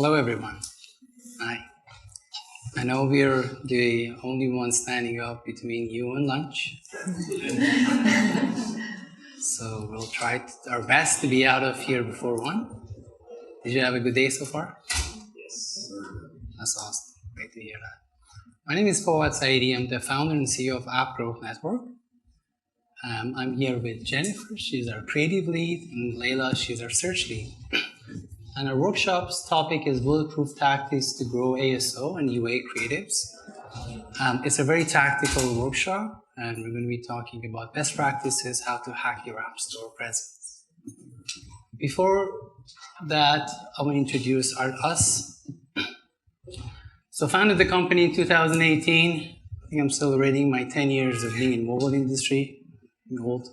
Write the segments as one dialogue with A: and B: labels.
A: Hello, everyone. Hi. I know we're the only one standing up between you and lunch. So we'll try our best to be out of here before 1. Did you have a good day so far?
B: Yes.
A: That's awesome. Great to hear that. My name is Fawad Saidi. I'm the founder and CEO of App Growth Network. I'm here with Jennifer. She's our creative lead, and Layla, she's our search lead. And our workshop's topic is Bulletproof Tactics to Grow ASO and UA Creatives. It's a very tactical workshop, and we're going to be talking about best practices, how to hack your App Store presence. Before that, I will introduce us. So founded the company in 2018. I think I'm celebrating my 10 years of being in mobile industry. I'm old.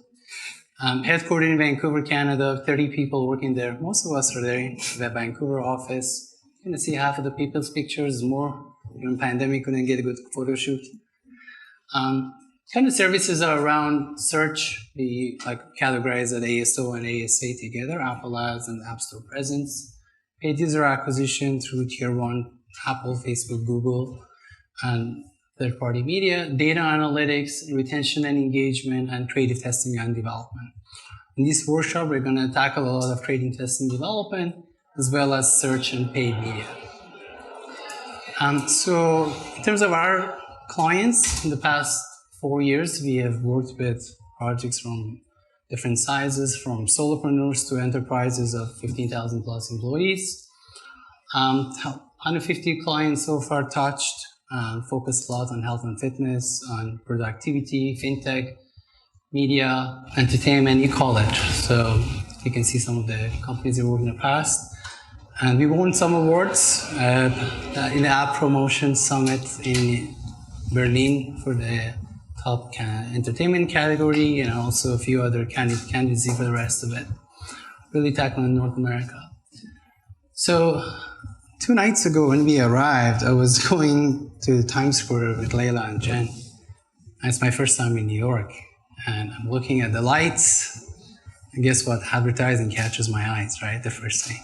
A: Headquartered in Vancouver, Canada, 30 people working there. Most of us are there in the Vancouver office. You can see half of the people's pictures, more. During pandemic, couldn't get a good photo shoot. Kind of services are around search. We categorize that ASO and ASA together, Apple Ads and App Store presence. Paid user acquisition through Tier 1, Apple, Facebook, Google, and third-party media, data analytics, retention and engagement, and creative testing and development. In this workshop, we're going to tackle a lot of creative testing development, as well as search and paid media. So in terms of our clients, in the past 4 years, we have worked with projects from different sizes, from solopreneurs to enterprises of 15,000 plus employees. 150 clients so far touched. Focused a lot on health and fitness, on productivity, fintech, media, entertainment, you call it. So you can see some of the companies we worked in the past. And we won some awards in the App Promotion Summit in Berlin for the top entertainment category, and also a few other candidacy for the rest of it. Really tackling North America. So 2 nights ago when we arrived, I was going to Times Square with Layla and Jen. It's my first time in New York, and I'm looking at the lights, and guess what? Advertising catches my eyes, right? The first thing.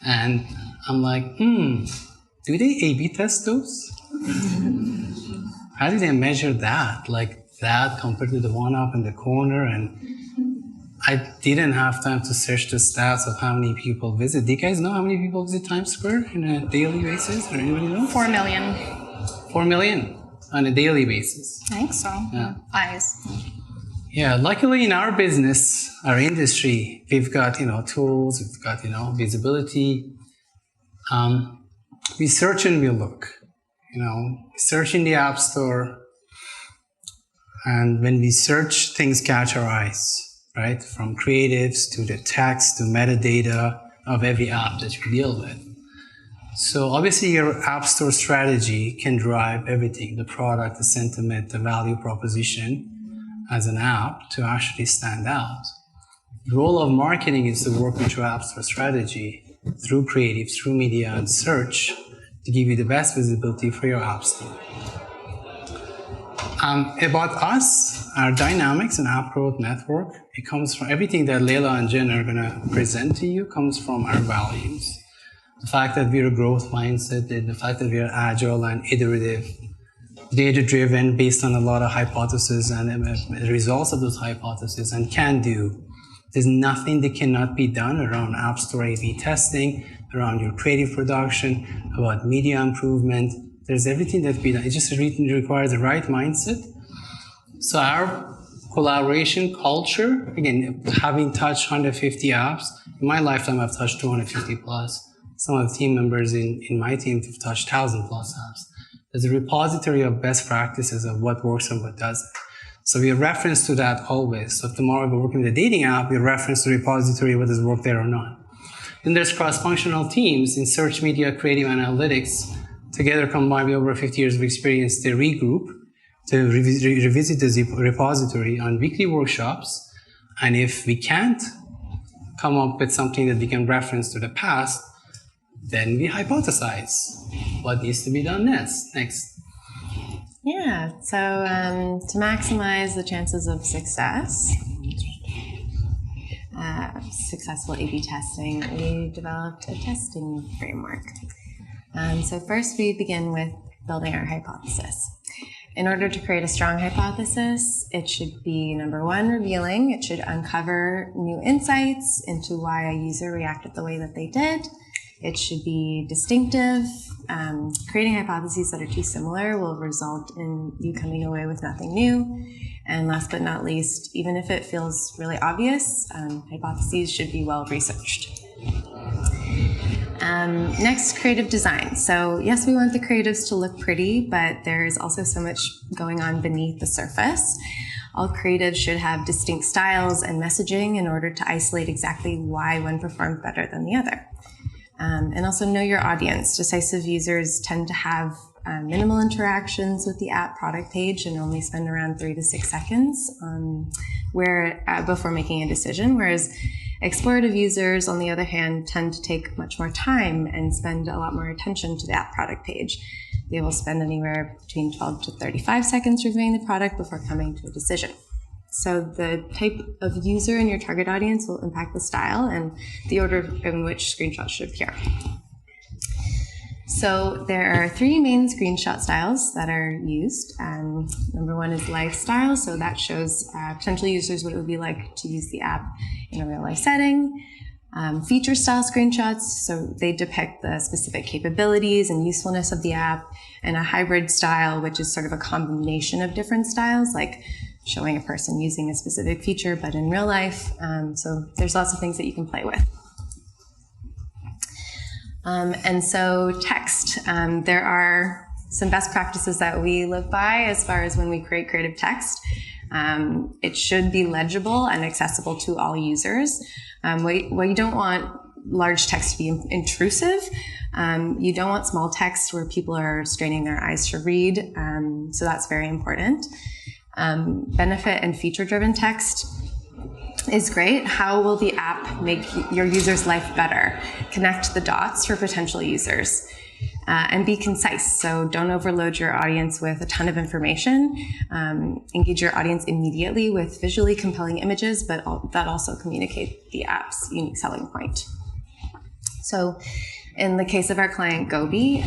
A: And I'm like, do they A/B test those? How do they measure that? Like that compared to the one up in the corner? And I didn't have time to search the stats of how many people visit. Do you guys know how many people visit Times Square on a daily basis? Or anybody know?
C: 4 million.
A: 4 million on a daily basis.
C: I think so.
A: Yeah.
C: Eyes.
A: Yeah, luckily in our business, our industry, we've got, tools, we've got, visibility. We search and we look, search in the App Store. And when we search, things catch our eyes. Right? From creatives to the text to metadata of every app that you deal with. So obviously your App Store strategy can drive everything, the product, the sentiment, the value proposition as an app to actually stand out. The role of marketing is to work with your App Store strategy through creative, through media and search to give you the best visibility for your App Store. About us, our dynamics and App Growth Network, it comes from everything that Layla and Jen are going to present to you comes from our values. The fact that we're a growth mindset, the fact that we're agile and iterative, data-driven based on a lot of hypotheses and the results of those hypotheses and can do. There's nothing that cannot be done around App Store A/B testing, around your creative production, about media improvement. There's everything that we done. It just requires the right mindset. So our collaboration culture, again, having touched 150 apps, in my lifetime I've touched 250 plus. Some of the team members in my team have touched 1,000 plus apps. There's a repository of best practices of what works and what doesn't. So we reference to that always. So if tomorrow we're working with a dating app, we reference the repository, whether it's work there or not. Then there's cross-functional teams in search, media, creative, analytics. Together combined with over 50 years of experience, they regroup to revisit the repository on weekly workshops. And if we can't come up with something that we can reference to the past, then we hypothesize what needs to be done next.
C: Yeah, so to maximize the chances of success, successful A/B testing, we developed a testing framework. So first we begin with building our hypothesis. In order to create a strong hypothesis, it should be, number one, revealing. It should uncover new insights into why a user reacted the way that they did. It should be distinctive. Creating hypotheses that are too similar will result in you coming away with nothing new. And last but not least, even if it feels really obvious, hypotheses should be well researched. Next, creative design. So yes, we want the creatives to look pretty, but there is also so much going on beneath the surface. All creatives should have distinct styles and messaging in order to isolate exactly why one performed better than the other. And also know your audience. Decisive users tend to have minimal interactions with the app product page and only spend around 3 to 6 seconds before making a decision, whereas explorative users, on the other hand, tend to take much more time and spend a lot more attention to the app product page. They will spend anywhere between 12 to 35 seconds reviewing the product before coming to a decision. So the type of user in your target audience will impact the style and the order in which screenshots should appear. So there are 3 main screenshot styles that are used. Number one is lifestyle, so that shows potential users what it would be like to use the app in a real life setting. Feature style screenshots, so they depict the specific capabilities and usefulness of the app, and a hybrid style, which is sort of a combination of different styles, like showing a person using a specific feature, but in real life. So there's lots of things that you can play with. And so text, there are some best practices that we live by as far as when we create creative text. It should be legible and accessible to all users. You don't want large text to be intrusive. You don't want small text where people are straining their eyes to read. So that's very important. Benefit and feature-driven text is great. How will the app make your user's life better? Connect the dots for potential users. And be concise, so don't overload your audience with a ton of information. Engage your audience immediately with visually compelling images, but that also communicate the app's unique selling point. So in the case of our client Gobi,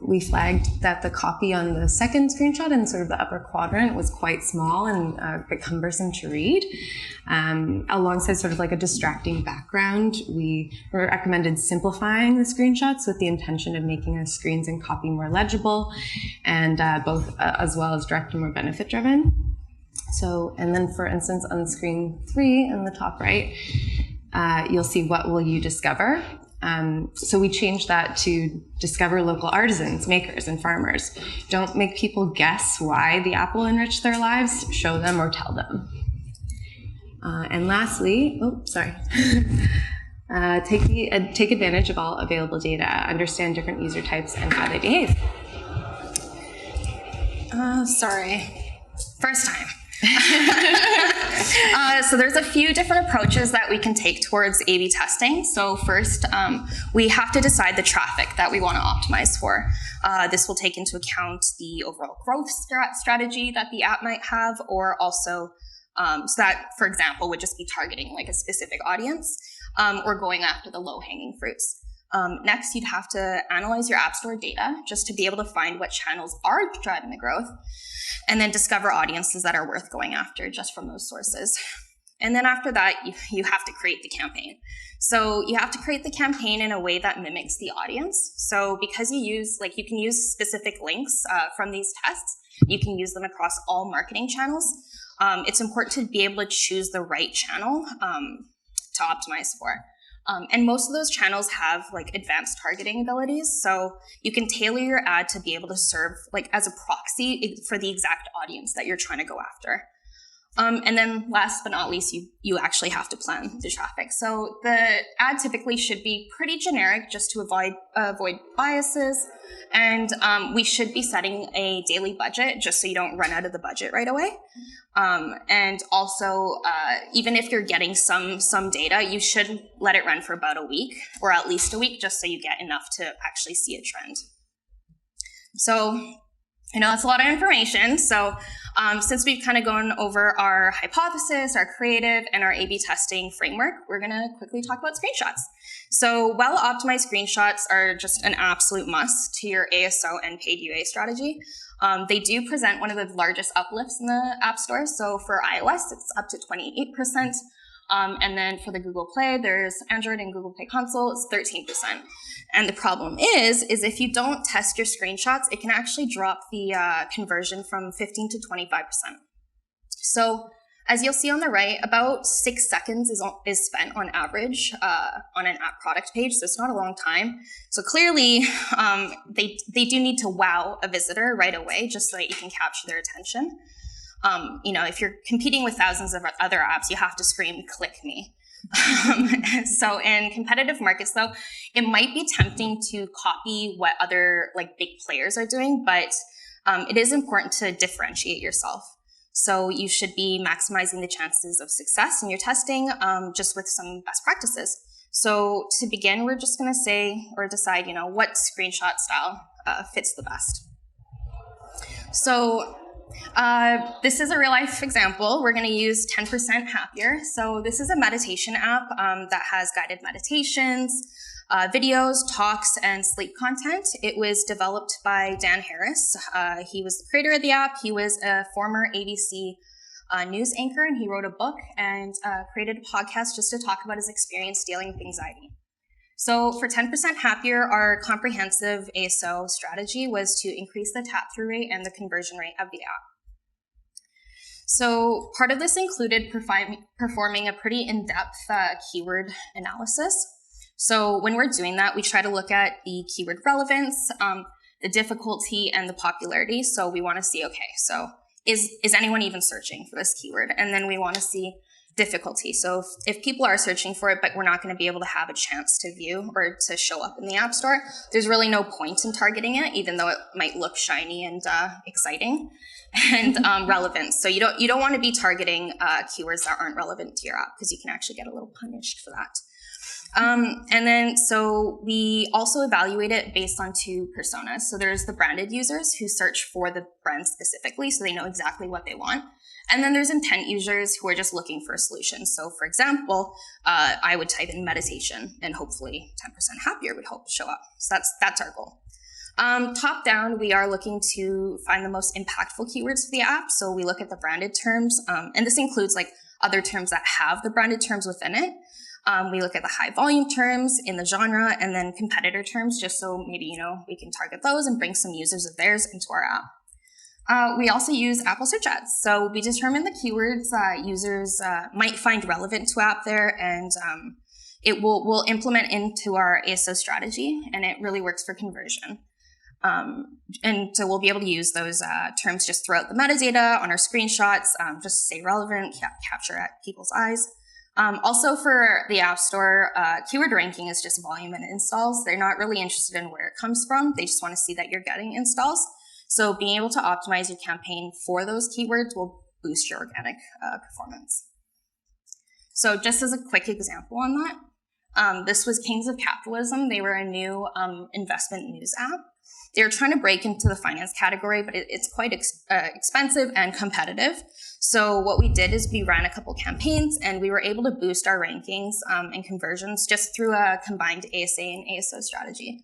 C: we flagged that the copy on the second screenshot in sort of the upper quadrant was quite small and a bit cumbersome to read. Alongside sort of like a distracting background, we recommended simplifying the screenshots with the intention of making the screens and copy more legible, and as well as direct and more benefit driven. So, and then for instance, on screen 3 in the top right, you'll see what will you discover. So we changed that to discover local artisans, makers, and farmers. Don't make people guess why the app will enrich their lives. Show them or tell them. And lastly, take advantage of all available data. Understand different user types and how they behave.
B: First time. So there's a few different approaches that we can take towards A/B testing. So first, we have to decide the traffic that we want to optimize for. This will take into account the overall growth strategy that the app might have, or also, so that, for example, would just be targeting like a specific audience, or going after the low-hanging fruits. Next, you'd have to analyze your App Store data just to be able to find what channels are driving the growth, and then discover audiences that are worth going after just from those sources. And then after that, you have to create the campaign. So you have to create the campaign in a way that mimics the audience. So because you can use specific links from these tests, you can use them across all marketing channels. It's important to be able to choose the right channel to optimize for. And most of those channels have like advanced targeting abilities. So you can tailor your ad to be able to serve like as a proxy for the exact audience that you're trying to go after. And then last but not least, you actually have to plan the traffic. So the ad typically should be pretty generic just to avoid biases. And we should be setting a daily budget just so you don't run out of the budget right away. And also, even if you're getting some data, you should let it run for about a week, or at least a week, just so you get enough to actually see a trend. So I know that's a lot of information, so since we've kind of gone over our hypothesis, our creative, and our A/B testing framework, we're going to quickly talk about screenshots. So well-optimized screenshots are just an absolute must to your ASO and paid UA strategy. They do present one of the largest uplifts in the App Store. So for iOS, it's up to 28%. And then for the Google Play, there's Android and Google Play Console, it's 13%. And the problem is if you don't test your screenshots, it can actually drop the conversion from 15 to 25%. So as you'll see on the right, about 6 seconds is spent on average on an app product page, so it's not a long time. So clearly, they do need to wow a visitor right away, just so that you can capture their attention. If you're competing with thousands of other apps, you have to scream, "Click me." So in competitive markets, though, it might be tempting to copy what other big players are doing, but it is important to differentiate yourself. So you should be maximizing the chances of success in your testing just with some best practices. So to begin, we're just going to say or decide, what screenshot style fits the best. So this is a real life example. We're going to use 10% Happier. So this is a meditation app that has guided meditations, videos, talks, and sleep content. It was developed by Dan Harris. He was the creator of the app. He was a former ABC news anchor, and he wrote a book and created a podcast just to talk about his experience dealing with anxiety. So for 10% Happier, our comprehensive ASO strategy was to increase the tap-through rate and the conversion rate of the app. So part of this included performing a pretty in-depth keyword analysis. So when we're doing that, we try to look at the keyword relevance, the difficulty, and the popularity. So we want to see, okay, so is anyone even searching for this keyword? And then we want to see difficulty. So if people are searching for it, but we're not going to be able to have a chance to view or to show up in the App Store, there's really no point in targeting it, even though it might look shiny and exciting. And relevance. So you don't want to be targeting keywords that aren't relevant to your app, because you can actually get a little punished for that. And then, so we also evaluate it based on 2 personas. So there's the branded users who search for the brand specifically, so they know exactly what they want. And then there's intent users who are just looking for a solution. So for example, I would type in meditation, and hopefully 10% Happier would show up. So that's our goal. Top down, we are looking to find the most impactful keywords for the app. So we look at the branded terms, and this includes other terms that have the branded terms within it. We look at the high volume terms in the genre, and then competitor terms, just so maybe, we can target those and bring some users of theirs into our app. We also use Apple search ads. So we determine the keywords users might find relevant to app there, and we'll implement into our ASO strategy, and it really works for conversion. And so we'll be able to use those terms just throughout the metadata on our screenshots, just to stay relevant, capture at people's eyes. Also for the App Store, keyword ranking is just volume and installs. They're not really interested in where it comes from. They just want to see that you're getting installs. So being able to optimize your campaign for those keywords will boost your organic performance. So just as a quick example on that, this was Kings of Capitalism. They were a new investment news app. They were trying to break into the finance category, but it's quite expensive and competitive. So what we did is we ran a couple campaigns, and we were able to boost our rankings and conversions just through a combined ASA and ASO strategy.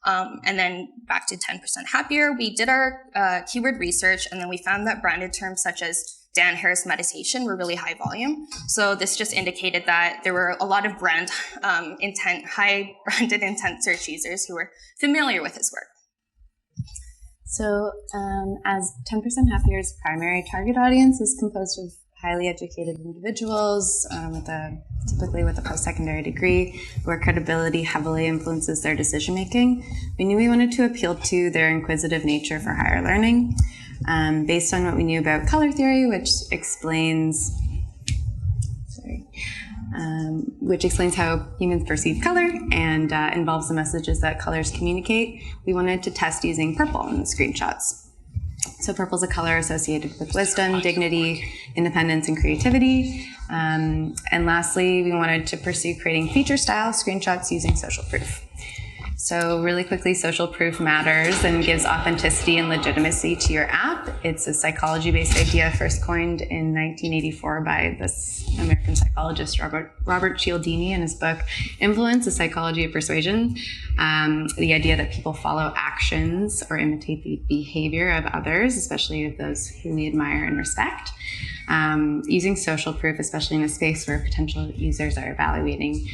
B: And then back to 10% Happier, we did our keyword research, and then we found that branded terms such as Dan Harris meditation were really high volume. So this just indicated that there were a lot of brand high branded intent search users who were familiar with his work.
C: So as 10% Happier's primary target audience is composed of highly educated individuals typically with a post-secondary degree where credibility heavily influences their decision-making, we knew we wanted to appeal to their inquisitive nature for higher learning. Based on what we knew about color theory, which explains how humans perceive color and involves the messages that colors communicate, we wanted to test using purple in the screenshots. So purple is a color associated with wisdom, dignity, independence, and creativity. And lastly, we wanted to pursue creating feature style screenshots using social proof. So really quickly, social proof matters and gives authenticity and legitimacy to your app. It's a psychology-based idea first coined in 1984 by this American psychologist, Robert Cialdini, in his book, Influence, The Psychology of Persuasion. The idea that people follow actions or imitate the behavior of others, especially of those who we admire and respect. Using social proof, especially in a space where potential users are evaluating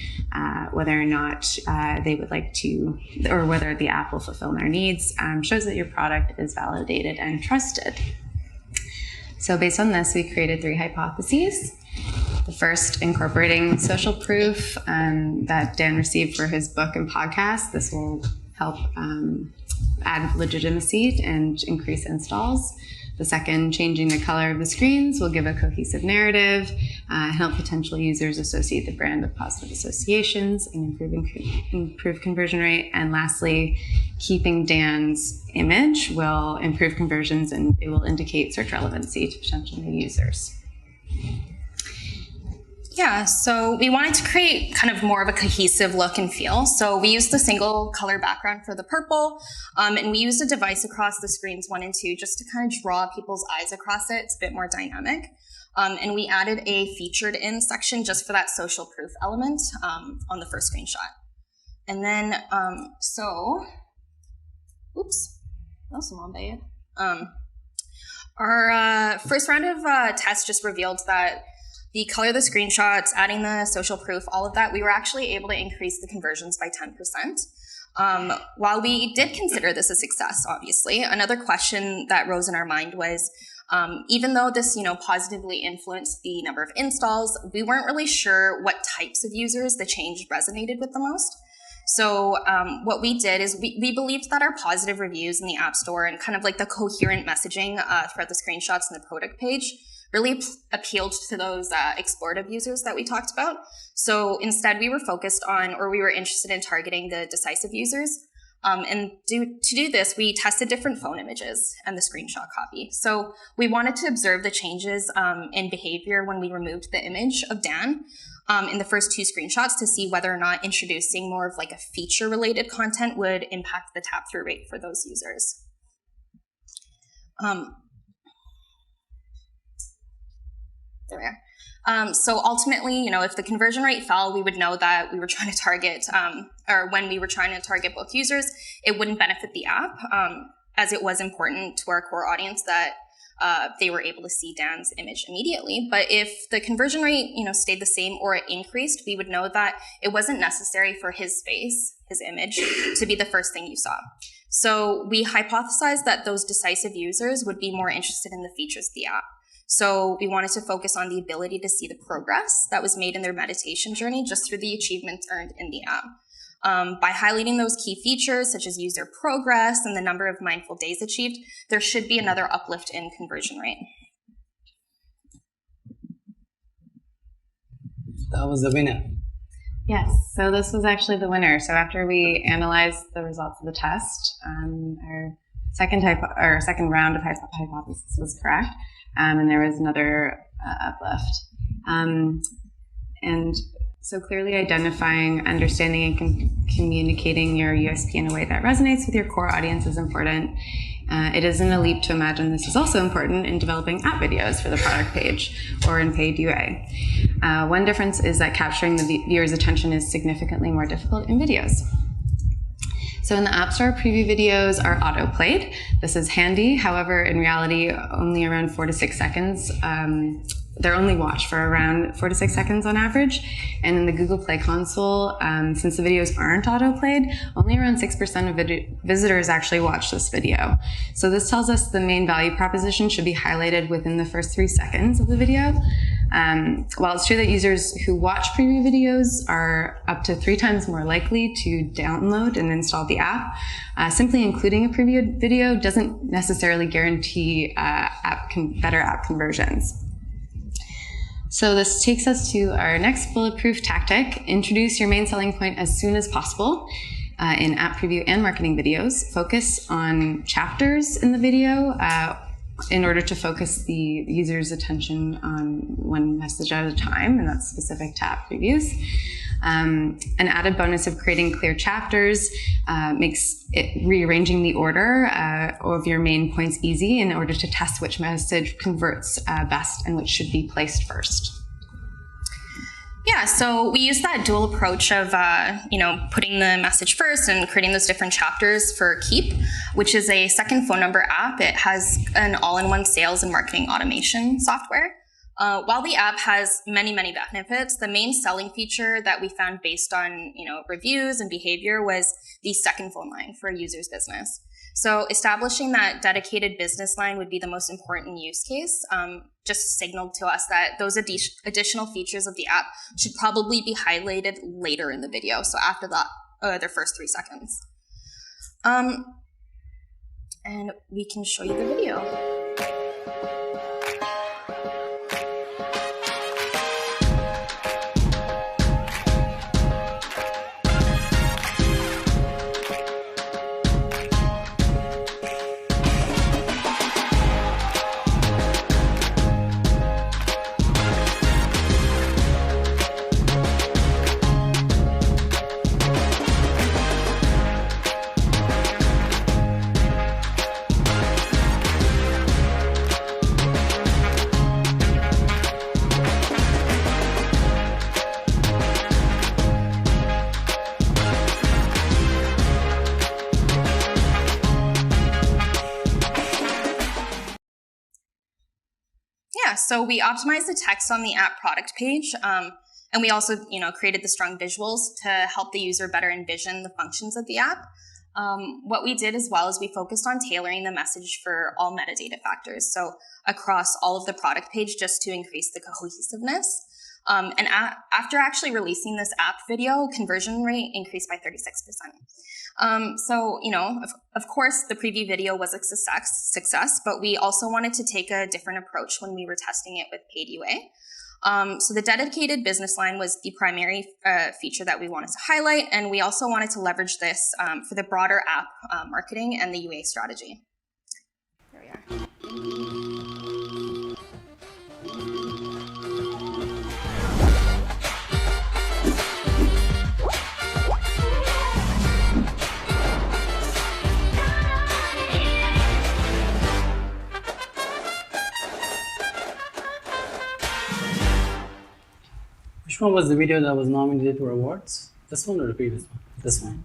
C: whether or not they would like to, or whether the app will fulfill their needs, shows that your product is validated and trusted. So based on this, we created 3 hypotheses. The first, incorporating social proof that Dan received for his book and podcast. This will help add legitimacy and increase installs. The second, changing the color of the screens will give a cohesive narrative, help potential users associate the brand with positive associations, and improve conversion rate. And lastly, keeping Dan's image will improve conversions, and it will indicate search relevancy to potential new users.
B: Yeah, so we wanted to create kind of more of a cohesive look and feel. So we used the single color background for the purple, and we used a device across the screens 1 and 2 just to kind of draw people's eyes across it. It's a bit more dynamic. And we added a featured in section just for that social proof element on the first screenshot. And then, our first round of tests just revealed that the color of the screenshots, adding the social proof, all of that, we were actually able to increase the conversions by 10%. While we did consider this a success, obviously, another question that rose in our mind was, even though this, positively influenced the number of installs, we weren't really sure what types of users the change resonated with the most. So what we did is we believed that our positive reviews in the App Store and kind of like the coherent messaging throughout the screenshots and the product page really appealed to those explorative users that we talked about. So instead, we were focused on, or we were interested in targeting the decisive users. And to do this, we tested different phone images and the screenshot copy. So we wanted to observe the changes in behavior when we removed the image of Dan in the first 2 screenshots to see whether or not introducing more of like a feature-related content would impact the tap-through rate for those users. There we are. So ultimately, if the conversion rate fell, we would know that we were trying to target, or when we were trying to target both users, it wouldn't benefit the app, as it was important to our core audience that they were able to see Dan's image immediately. But if the conversion rate, stayed the same or it increased, we would know that it wasn't necessary for his face, his image, to be the first thing you saw. So we hypothesized that those decisive users would be more interested in the features of the app. So we wanted to focus on the ability to see the progress that was made in their meditation journey just through the achievements earned in the app. By highlighting those key features, such as user progress and the number of mindful days achieved, there should be another uplift in conversion rate.
A: That was the winner.
C: Yes, so this was actually the winner. So after we analyzed the results of the test, our second round of hypothesis was correct. And there was another uplift. And so clearly identifying, understanding, and communicating your USP in a way that resonates with your core audience is important. It isn't a leap to imagine this is also important in developing app videos for the product page or in paid UA. One difference is that capturing the viewer's attention is significantly more difficult in videos. So in the App Store, preview videos are auto-played. This is handy. However, in reality, only around 4 to 6 seconds. They're only watched for around 4 to 6 seconds on average. And in the Google Play console, since the videos aren't auto-played, only around 6% of visitors actually watch this video. So this tells us the main value proposition should be highlighted within the first 3 seconds of the video. While it's true that users who watch preview videos are up to 3 times more likely to download and install the app, simply including a preview video doesn't necessarily guarantee better app conversions. So this takes us to our next bulletproof tactic. Introduce your main selling point as soon as possible in app preview and marketing videos. Focus on chapters in the video, in order to focus the user's attention on one message at a time, and that's specific to app previews. An added bonus of creating clear chapters makes it rearranging the order of your main points easy in order to test which message converts best and which should be placed first.
B: Yeah, so we use that dual approach of, putting the message first and creating those different chapters for Keep, which is a second phone number app. It has an all-in-one sales and marketing automation software. While the app has many, many benefits, the main selling feature that we found based on, reviews and behavior was the second phone line for a user's business. So establishing that dedicated business line would be the most important use case. Just signaled to us that those additional features of the app should probably be highlighted later in the video. So after that, their first 3 seconds. And we can show you the video. So we optimized the text on the app product page, and we also, created the strong visuals to help the user better envision the functions of the app. What we did as well is we focused on tailoring the message for all metadata factors, so across all of the product page, just to increase the cohesiveness. And after actually releasing this app video, conversion rate increased by 36%. Of course, the preview video was a success, but we also wanted to take a different approach when we were testing it with paid UA. So the dedicated business line was the primary feature that we wanted to highlight, and we also wanted to leverage this for the broader app marketing and the UA strategy. There we are.
A: Which one was the video that was nominated for awards? This one or the previous one? This one.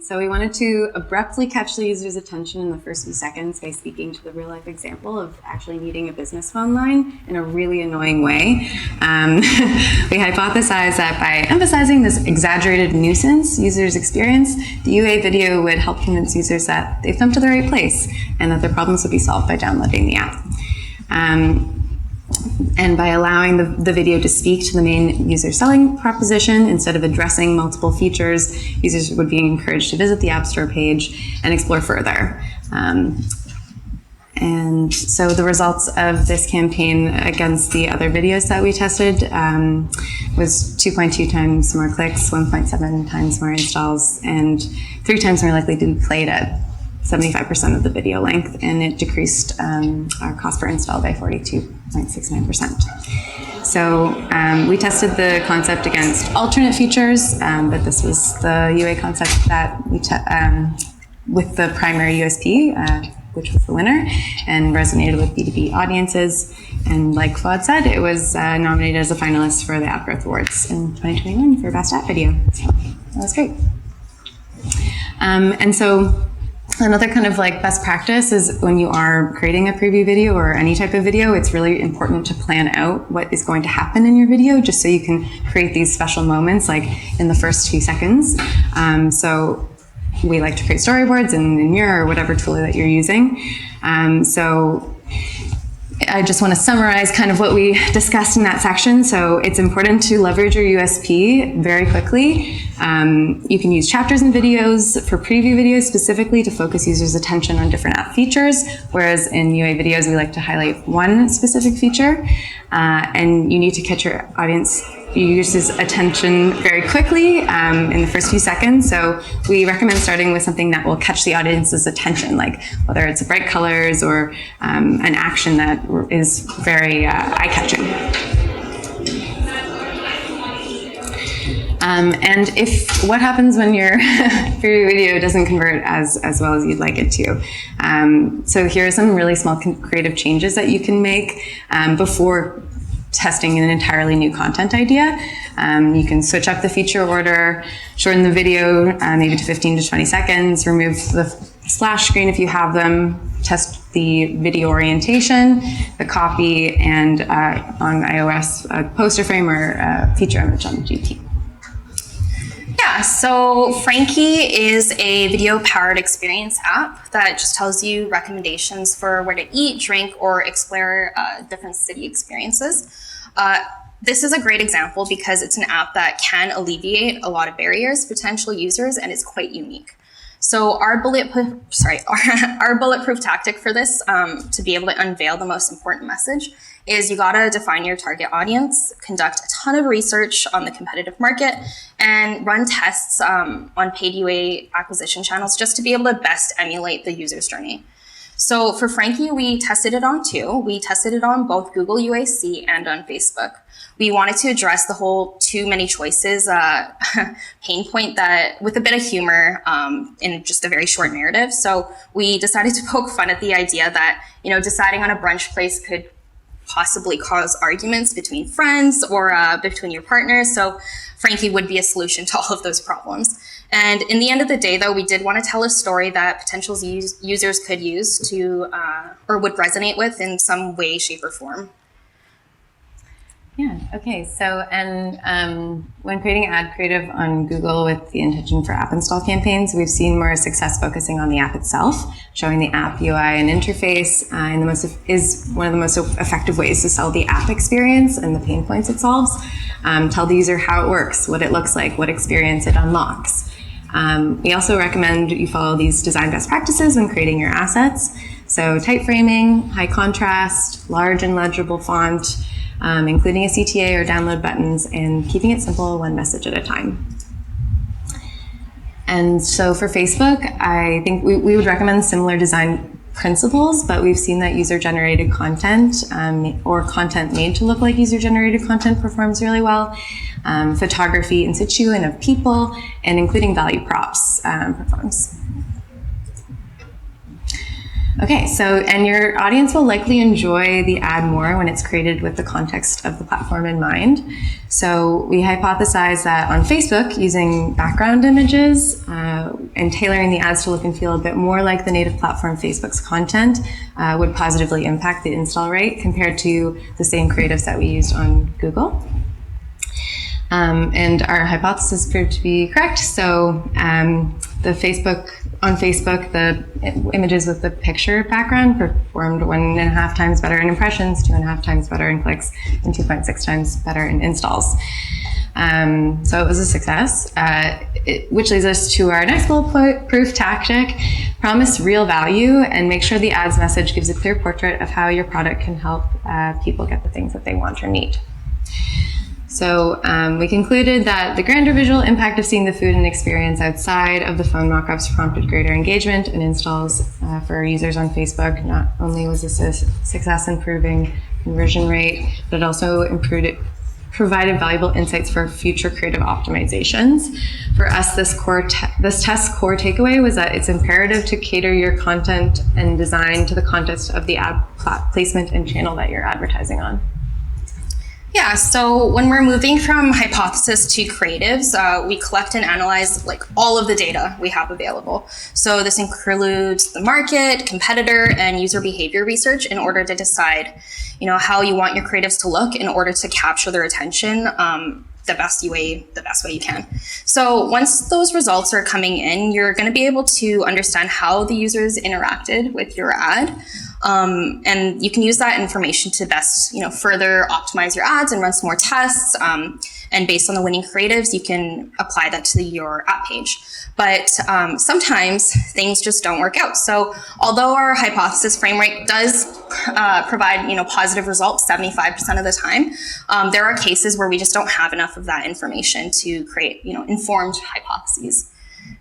C: So we wanted to abruptly catch the user's attention in the first few seconds by speaking to the real-life example of actually needing a business phone line in a really annoying way. We hypothesized that by emphasizing this exaggerated nuisance users experience, the UA video would help convince users that they've come to the right place and that their problems would be solved by downloading the app. And by allowing the video to speak to the main user selling proposition instead of addressing multiple features, users would be encouraged to visit the App Store page and explore further. And so the results of this campaign against the other videos that we tested was 2.2 times more clicks, 1.7 times more installs, and 3 times more likely to be played at 75% of the video length, and it decreased our cost per install by 42.69%. So we tested the concept against alternate features, but this was the UA concept that we with the primary USP, which was the winner, and resonated with B2B audiences. And like Fuad said, it was nominated as a finalist for the App Growth Awards in 2021 for Best App Video. So that was great. And so another kind of like best practice is when you are creating a preview video or any type of video, it's really important to plan out what is going to happen in your video, just so you can create these special moments like in the first few seconds. So we like to create storyboards in Miro or whatever tool that you're using. So I just want to summarize kind of what we discussed in that section. So it's important to leverage your USP very quickly. You can use chapters and videos for preview videos specifically to focus users' attention on different app features, whereas in UA videos, we like to highlight one specific feature. And you need to catch your audience user's attention very quickly in the first few seconds. So we recommend starting with something that will catch the audience's attention, like whether it's bright colors or an action that is very eye-catching. And what happens when your video doesn't convert as well as you'd like it to? So here are some really small creative changes that you can make before testing an entirely new content idea. You can switch up the feature order, shorten the video maybe to 15 to 20 seconds, remove the splash screen if you have them, test the video orientation, the copy, and on iOS, a poster frame or a feature image on GT.
B: Yeah, so Frankie is a video-powered experience app that just tells you recommendations for where to eat, drink, or explore different city experiences. This is a great example because it's an app that can alleviate a lot of barriers for potential users, and it's quite unique. So our bulletproof tactic for this, to be able to unveil the most important message, is you gotta define your target audience, conduct a ton of research on the competitive market, and run tests on paid UA acquisition channels just to be able to best emulate the user's journey. So for Frankie, we tested it on two. We tested it on both Google UAC and on Facebook. We wanted to address the whole too many choices pain point that with a bit of humor in just a very short narrative. So we decided to poke fun at the idea that, deciding on a brunch place could possibly cause arguments between friends or between your partners. So Frankie would be a solution to all of those problems. And in the end of the day, though, we did want to tell a story that potential users could use to or would resonate with in some way, shape, or form.
C: Yeah, okay, so, and when creating ad creative on Google with the intention for app install campaigns, we've seen more success focusing on the app itself, showing the app UI and interface, and is one of the most effective ways to sell the app experience and the pain points it solves. Tell the user how it works, what it looks like, what experience it unlocks. We also recommend you follow these design best practices when creating your assets. So tight framing, high contrast, large and legible font, including a CTA or download buttons, and keeping it simple, one message at a time. And so for Facebook, I think we would recommend similar design principles, but we've seen that user-generated content or content made to look like user-generated content performs really well. Photography in situ and of people, and including value props performs. Okay, so, and your audience will likely enjoy the ad more when it's created with the context of the platform in mind. So we hypothesize that on Facebook, using background images and tailoring the ads to look and feel a bit more like the native platform Facebook's content would positively impact the install rate compared to the same creatives that we used on Google. And our hypothesis proved to be correct. So on Facebook, the images with the picture background performed 1.5 times better in impressions, 2.5 times better in clicks, and 2.6 times better in installs. So it was a success, which leads us to our next bulletproof tactic: promise real value and make sure the ads message gives a clear portrait of how your product can help people get the things that they want or need. So we concluded that the grander visual impact of seeing the food and experience outside of the phone mockups prompted greater engagement and installs for users on Facebook. Not only was this a success improving conversion rate, but it also provided valuable insights for future creative optimizations. For us, this test's core takeaway was that it's imperative to cater your content and design to the context of the ad placement and channel that you're advertising on.
B: Yeah, so when we're moving from hypothesis to creatives, we collect and analyze all of the data we have available. So this includes the market, competitor, and user behavior research in order to decide, how you want your creatives to look in order to capture their attention the best way you can. So once those results are coming in, you're going to be able to understand how the users interacted with your ad. And you can use that information to best, further optimize your ads and run some more tests. And based on the winning creatives, you can apply that to your app page. But sometimes things just don't work out. So although our hypothesis framework does provide, positive results 75% of the time, there are cases where we just don't have enough of that information to create, informed hypotheses.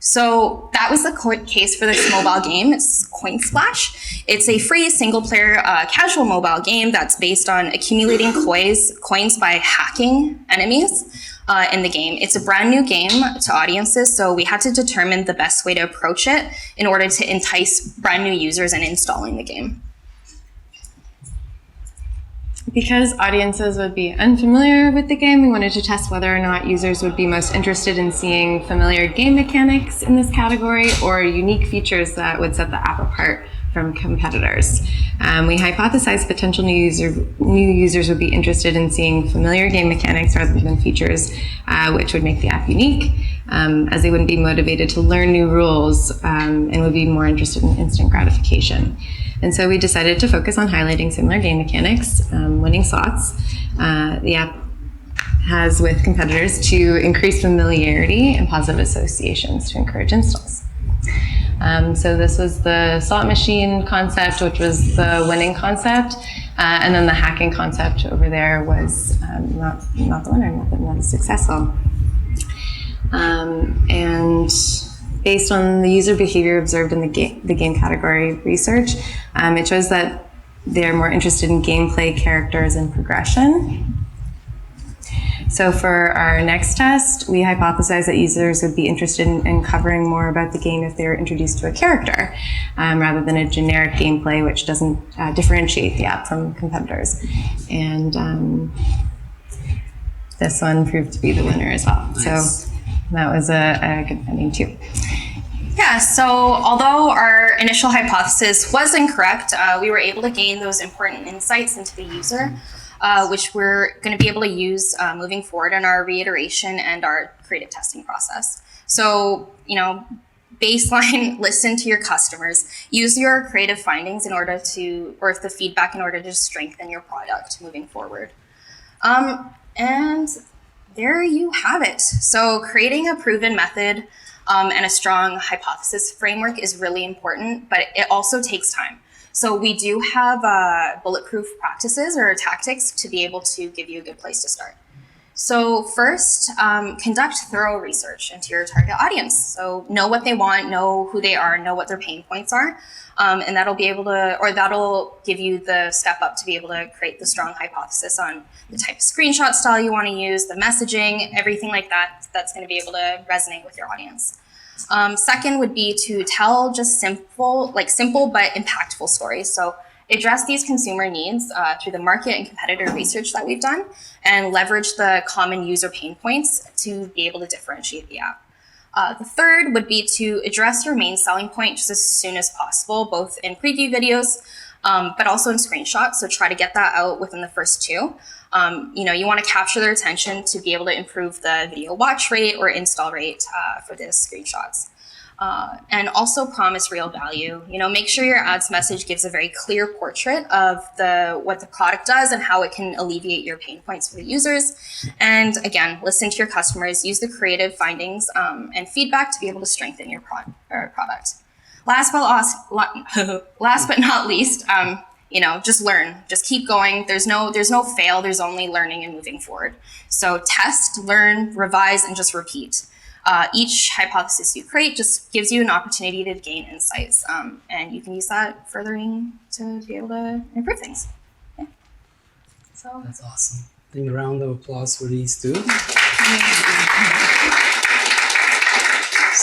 B: So that was the case for this mobile game. It's Coin Splash. It's a free single-player casual mobile game that's based on accumulating coins by hacking enemies in the game. It's a brand new game to audiences, so we had to determine the best way to approach it in order to entice brand new users in installing the game.
C: Because audiences would be unfamiliar with the game, we wanted to test whether or not users would be most interested in seeing familiar game mechanics in this category or unique features that would set the app apart from competitors. We hypothesized potential new users would be interested in seeing familiar game mechanics rather than features which would make the app unique, as they wouldn't be motivated to learn new rules and would be more interested in instant gratification. And so we decided to focus on highlighting similar game mechanics, winning slots. The app has with competitors to increase familiarity and positive associations to encourage installs. So this was the slot machine concept, which was the winning concept, and then the hacking concept over there was not the winner, not as successful. And based on the user behavior observed in the game category research, it shows that they're more interested in gameplay, characters, and progression. So for our next test, we hypothesized that users would be interested in covering more about the game if they were introduced to a character, rather than a generic gameplay which doesn't differentiate the app from competitors. And this one proved to be the winner as well.
A: Nice.
C: So that was a good finding too.
B: Yeah, so although our initial hypothesis was incorrect, we were able to gain those important insights into the user, which we're going to be able to use moving forward in our reiteration and our creative testing process. So, baseline, listen to your customers, use your creative findings in order to, or the feedback in order to strengthen your product moving forward. And there you have it. So creating a proven method and a strong hypothesis framework is really important, but it also takes time. So we do have bulletproof practices or tactics to be able to give you a good place to start. So first, conduct thorough research into your target audience. So know what they want, know who they are, know what their pain points are, and that'll give you the step up to be able to create the strong hypothesis on the type of screenshot style you want to use, the messaging, everything like that. That's going to be able to resonate with your audience. Second would be to tell just simple but impactful stories. So address these consumer needs through the market and competitor research that we've done, and leverage the common user pain points to be able to differentiate the app. The third would be to address your main selling point just as soon as possible, both in preview videos, but also in screenshots. So try to get that out within the first two. You want to capture their attention to be able to improve the video watch rate or install rate for the screenshots. And also promise real value. Make sure your ads message gives a very clear portrait of what the product does and how it can alleviate your pain points for the users. And again, listen to your customers, use the creative findings and feedback to be able to strengthen your product. Last but not least, just learn, just keep going. There's no fail, there's only learning and moving forward. So test, learn, revise, and just repeat. Each hypothesis you create just gives you an opportunity to gain insights, and you can use that furthering to be able to improve things. Yeah. So
A: That's awesome. I think a round of applause for these two.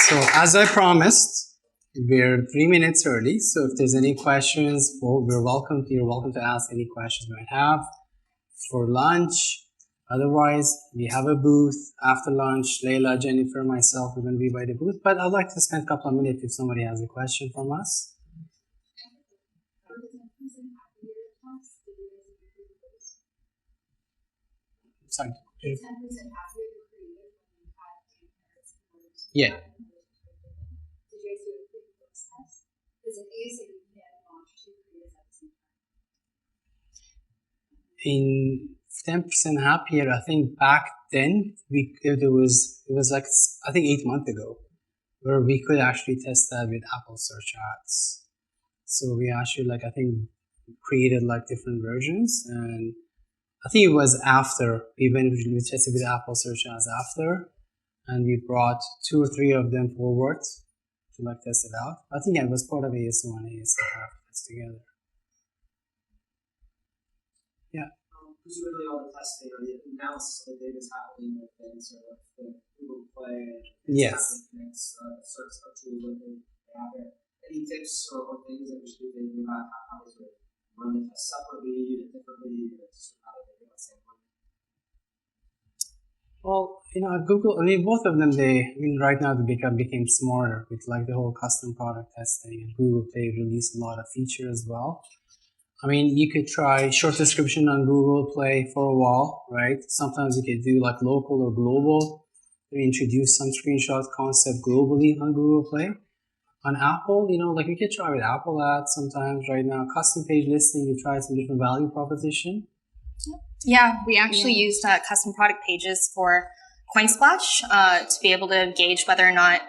A: So as I promised, we're 3 minutes early. So if there's any questions, you're welcome to ask any questions you might have for lunch. Otherwise, we have a booth after lunch. Layla, Jennifer, myself, we're going to be by the booth. But I'd like to spend a couple of minutes if somebody has a question from us. Sorry. Yeah. In 10% Happier, I think back then it was like, I think 8 months ago, where we could actually test that with Apple Search Ads. So we actually I think created different versions, and I think it was after we tested with Apple Search Ads after, and we brought 2 or 3 of them forward to test it out. I think it was part of AS1 and AS2 test together. Yeah.
D: Presumably all the testing or the analysis of the data is happening within sort of the Google Play and
A: Yes.
D: search tool that they have there. Any tips or things that we should be thinking about how to sort of run the test separately, differently, or just how to think about the same one?
A: Well, at Google, both of them, right now they became smarter with the whole custom product testing, and Google Play released a lot of features as well. You could try short description on Google Play for a while, right? Sometimes you could do local or global. We introduce some screenshot concept globally on Google Play. On Apple, we could try with Apple Ads sometimes right now. Custom page listing, you try some different value proposition.
B: Yeah, we actually used custom product pages for Coinsplash to be able to gauge whether or not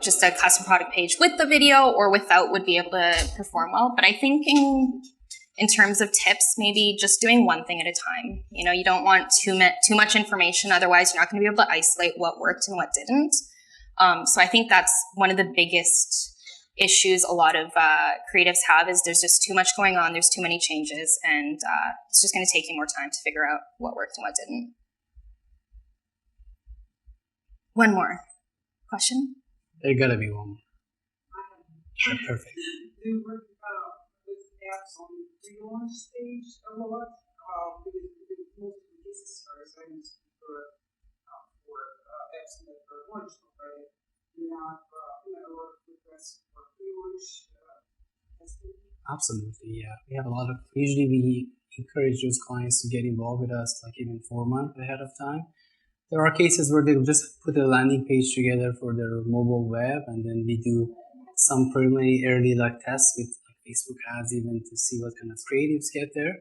B: just a custom product page with the video or without would be able to perform well. But I think in terms of tips, maybe just doing one thing at a time. You don't want too much information, otherwise you're not going to be able to isolate what worked and what didn't. So I think that's one of the biggest issues a lot of creatives have, is there's just too much going on, there's too many changes, and it's just going to take you more time to figure out what worked and what didn't. One more question?
A: There gotta be one more. Yeah, perfect.
E: Do you work with apps on the pre-launch stage a lot? Because most of the cases are assigned for apps that are launched already. Do you have a lot of requests for pre-launch testing?
A: Absolutely, yeah. We have a lot of, usually we encourage those clients to get involved with us even 4 months ahead of time. There are cases where they'll just put a landing page together for their mobile web, and then we do some preliminary early tests with Facebook ads even to see what kind of creatives get there.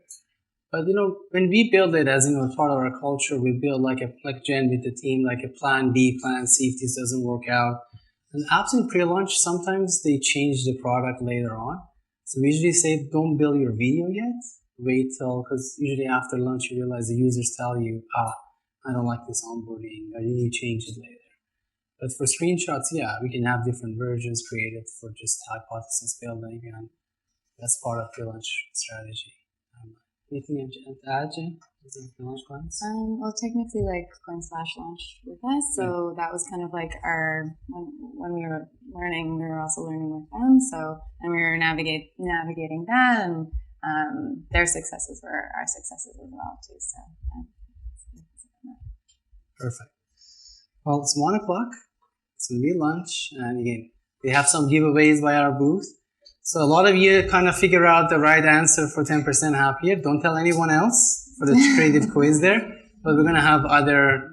A: But when we build it as part of our culture, we build like Jen with the team, a plan B, plan C if this doesn't work out. And apps in pre-launch, sometimes they change the product later on. So we usually say, don't build your video yet. Wait till, because usually after launch you realize the users tell you, I don't like this onboarding, I need to change it later. But for screenshots, yeah, we can have different versions created for just hypothesis building, and that's part of pre-launch strategy. Anything to add, Jen? Pre-launch clients?
C: Well, technically, Coinsplash launched with us, so that was kind of our when we were learning, we were also learning with them. So, and we were navigating that, and their successes were our successes as well too. So.
A: Perfect. Well, it's 1 o'clock. It's going to be lunch. And again, we have some giveaways by our booth. So a lot of you kind of figure out the right answer for 10% happier. Don't tell anyone else for the creative quiz there. But we're going to have other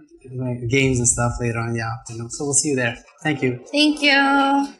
A: games and stuff later on in the afternoon. So we'll see you there. Thank you.
B: Thank you.